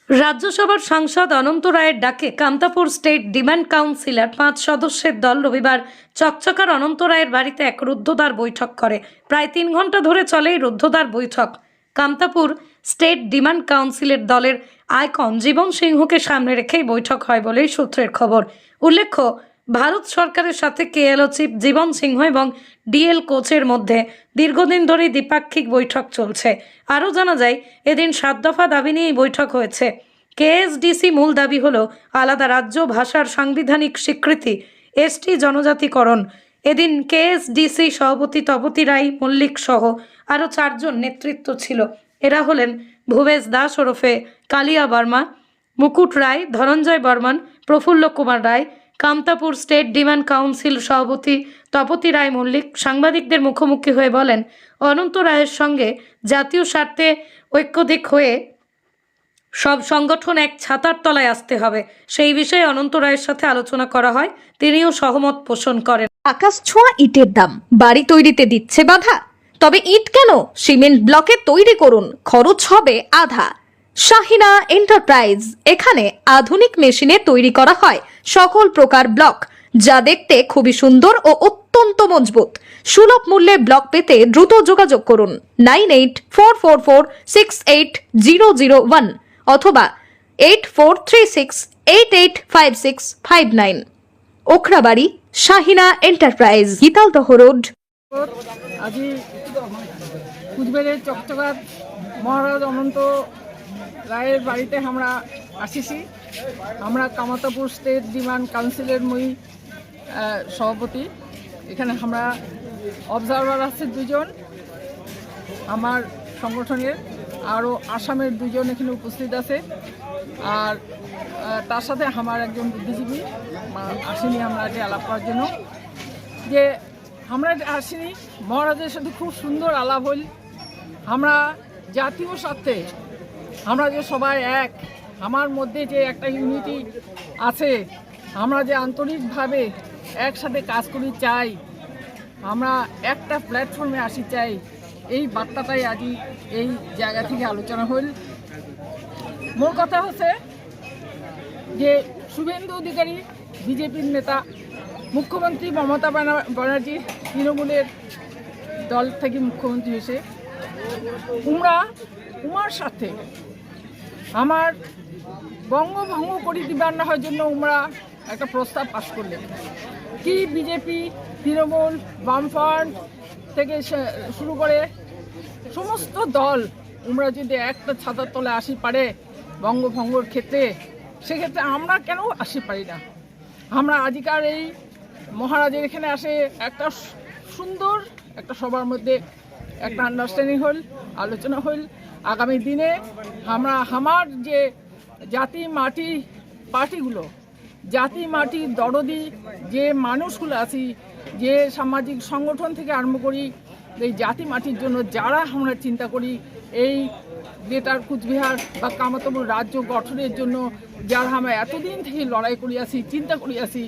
রাজ্যসভার সাংসদ অনন্ত রায়ের ডাকে কামতাপুর স্টেট ডিমান্ড কাউন্সিলর 5 সদস্যের দল রবিবার চকচকার অনন্ত রায়ের বাড়িতে এক রুদ্ধদ্বার বৈঠক করে। প্রায় 3 ঘন্টা ধরে চলে এই রুদ্ধদ্বার বৈঠক। কামতাপুর স্টেট ডিমান্ড কাউন্সিলের দলের আইকন জীবন সিংহকে সামনে রেখেই বৈঠক হয় বলেই সূত্রের খবর। উল্লেখ্য, ভারত সরকারের সাথে কেএলও চিফ জীবন সিংহ এবং ডিএল কোচের মধ্যে দীর্ঘদিন ধরেই দ্বিপাক্ষিক বৈঠক চলছে। আরও জানা যায়, এদিন 7 দফা দাবি নিয়েই বৈঠক হয়েছে। কেএসডিসি মূল দাবি হলো আলাদা রাজ্য, ভাষার সাংবিধানিক স্বীকৃতি, এসটি জনজাতিকরণ। এদিন কেএসডিসি সভাপতি তপতি রায় মল্লিক সহ আরও 4 জন নেতৃত্ব ছিল। এরা হলেন ভুবেশ দাস ওরফে কালিয়া বর্মা, মুকুট রায়, ধনঞ্জয় বর্মন, প্রফুল্ল কুমার রায়। কামতাপুর স্টেট ডিমান্ড কাউন্সিল সভাপতি তপতি রায় মল্লিক সাংবাদিকদের মুখোমুখি হয়ে বলেন, অনন্ত রায়ের সঙ্গে জাতীয় স্বার্থে ঐক্যদিক হয়ে সব সংগঠন এক ছাতার তলায় আসতে হবে। সেই বিষয়ে অনন্ত রায়ের সাথে আলোচনা করা হয়, তিনিও সহমত পোষণ করেন। আকাশ ছোঁয়া ইটের দাম বাড়ি তৈরিতে দিচ্ছে বাধা? তবে ইট কেন, সিমেন্ট ব্লকে তৈরি করুন, খরচ হবে আধা। শাহিনা এন্টারপ্রাইজ, এখানে আধুনিক মেশিনে তৈরি করা হয় সকল প্রকার ব্লক, যা দেখতে খুবই সুন্দর ও অত্যন্ত মজবুত। সুলভ মূল্যে ব্লক পেতে দ্রুত যোগাযোগ করুন 9844468001 অথবা 8436885659। Okhrabari, Shahina enterprise, Gitaldaha road. আজি কুচবিহারের চকচকাত মহারাজ অনন্ত রায়ের বাড়িতে আমরা আসিছি। আমরা কামতাপুর স্টেট ডিমান্ড কাউন্সিলের মই সভাপতি। এখানে আমরা অবজারভার আছে 2 জন, আমার সংগঠনের, আরও আসামের 2 জন এখানে উপস্থিত আছে। আর তার সাথে আমার একজন বুদ্ধিজীবী আসেনি আমরা আগে আলাপ করার জন্য। যে আমরা আসিনি, মহারাজের সাথে খুব সুন্দর আলাপ হল। আমরা জাতীয় স্বার্থে আমরা যে সবাই এক, আমার মধ্যে যে একটা ইউনিটি আছে, আমরা যে আন্তরিকভাবে একসাথে কাজ করি চাই, আমরা একটা প্ল্যাটফর্মে আসি চাই, এই বার্তাটাই আজই এই জায়গা থেকে আলোচনা হল। মূল কথা হচ্ছে যে শুভেন্দু অধিকারী বিজেপির নেতা, মুখ্যমন্ত্রী মমতা ব্যানার্জি তৃণমূলের দল থেকে মুখ্যমন্ত্রী হয়েছে। উমার সাথে আমার বঙ্গভঙ্গ করে দিবার না হওয়ার জন্য উমরা একটা প্রস্তাব পাশ করলেন। কি বিজেপি, তৃণমূল, বামফ্রন্ট থেকে শুরু করে সমস্ত দল উমরা যদি একটা ছাতার তলে আসি পারে বঙ্গভঙ্গর ক্ষেত্রে, সেক্ষেত্রে আমরা কেন আসি পারি না? আমরা আজিকার এই মহারাজের এখানে আসে একটা সুন্দর একটা সবার মধ্যে একটা আন্ডারস্ট্যান্ডিং হল, আলোচনা হল। আগামী দিনে আমরা আমার যে জাতি মাটি পার্টিগুলো, জাতি মাটির দরদি যে মানুষগুলো আছি, যে সামাজিক সংগঠন থেকে আরম্ভ করি, এই জাতি মাটির জন্য যারা আমরা চিন্তা করি, এই গ্রেটার কুচবিহার বা কামতাপুর রাজ্য গঠনের জন্য যারা আমরা এতদিন থেকে লড়াই করিয়াছি, চিন্তা করিয়াছি,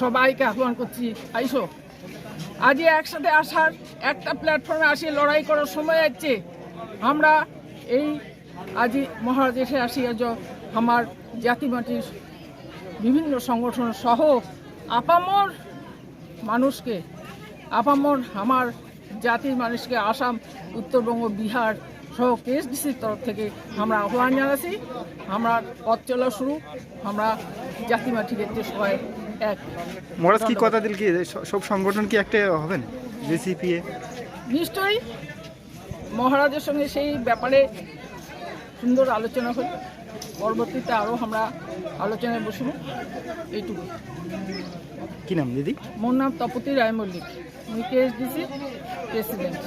সবাইকে আহ্বান করছি, আইসো আজই একসাথে আসার একটা প্ল্যাটফর্মে আসি, লড়াই করার সময় আসছে। আমরা এই আজি মহারাজ এসে আসি, আজ আমার জাতি মাটির বিভিন্ন সংগঠন সহ আপামর মানুষকে, আপামর আমার জাতির মানুষকে আসাম, উত্তরবঙ্গ, বিহার সহ কেএসডিসির তরফ থেকে আমরা আহ্বান জানাচ্ছি। আমরা পথ চলা শুরু, আমরা জাতি মাটি দেখতে সবাই এক। মহারাজ কি কথা দিল, কি সব সংগঠন কি একটা হবেন বিসিপিএ? নিশ্চয়ই মহারাজের সঙ্গে সেই ব্যাপারে সুন্দর আলোচনা হল। পরবর্তীতে আরও আমরা আলোচনায় বসব। এইটুকু। কি নাম দিদি? মোর নাম তপতি রায় মল্লিক, আমি কেএসডিসি প্রেসিডেন্ট।